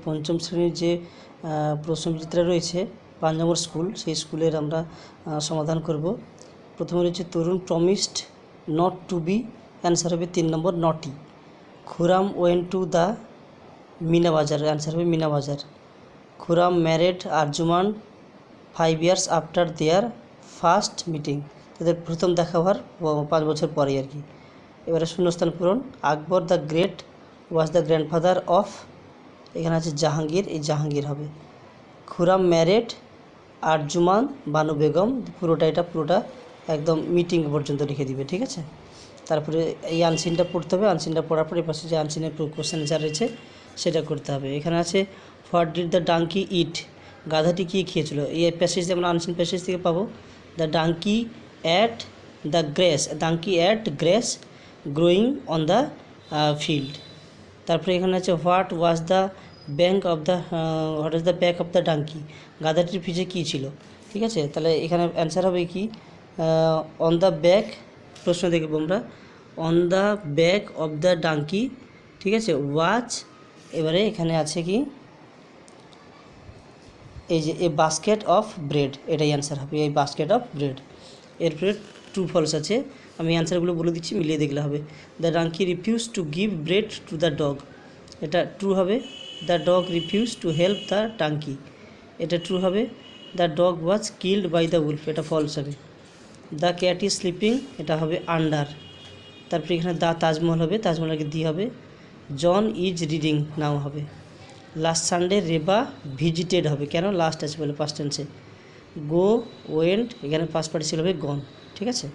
পঞ্চম শ্রেণীর যে প্রশ্নবিচিত্রা রয়েছে 5 নম্বর স্কুল, সেই স্কুলের আমরা সমাধান করব। প্রথমে রয়েছে Tarun promised not to be, answer হবে 3 নম্বর নটি। Khurram went to the Meena Bazaar, answer হবে Meena Bazaar. Khurram married Arjuman 5 years after their first meeting, তাদের প্রথম দেখা হওয়ার 5 বছর পরে আর কি। এবারে শূন্যস্থান পূরণ। Akbar the great was the grandfather of, এখানে আছে জাহাঙ্গীর, এই জাহাঙ্গীর হবে। খুরাম ম্যারেড আরজুমান বানু বেগম, পুরোটা একদম মিটিং পর্যন্ত লিখে দিবে, ঠিক আছে। তারপরে এই আনসিনটা পড়তে হবে, আনসিনটা পড়ার পরে পাশে যে আনসিনের কোশ্চেন অ্যান্সার রয়েছে সেটা করতে হবে। এখানে আছে what did the donkey eat, গাধাটি কী খেয়েছিল। এই প্যাসেজ আমরা আনসিন প্যাসেজ থেকে পাবো। The donkey at the grass, donkey at grass growing on the field. তারপরে এখানে আছে what was the back of the donkey, গাধাটির পিছে কী ছিল, ঠিক আছে। তাহলে এখানে অ্যান্সার হবে কি অন দ্য ব্যাক, প্রশ্ন দেখব আমরা, on the back of the donkey, ঠিক আছে, ওয়াচ। এবারে এখানে আছে কি এই যে এ বাস্কেট অফ ব্রেড, এটাই অ্যান্সার হবে, এই বাস্কেট অফ ব্রেড। এরপরে ট্রু ফলস আছে, আমি অ্যান্সারগুলো বলে দিচ্ছি, মিলিয়ে দেখলে হবে। The donkey refuse to give bread to the dog, এটা ট্রু হবে। The dog refuse to help the donkey, এটা ট্রু হবে। The dog was killed by the Wolf, এটা ফলস হবে। দ্য ক্যাট ইজ স্লিপিং, এটা হবে আন্ডার। তারপরে এখানে দ্য তাজমহল হবে, তাজমহলকে দি হবে। জন ইজ রিডিং নাও হবে। লাস্ট সানডে রেবা ভিজিটেড হবে, কেন লাস্ট আছে বলে পাস্ট টেন্সে। গো ওয়েন্ট, এখানে পাস্ট পার্টিসিপল হবে গন, ঠিক আছে।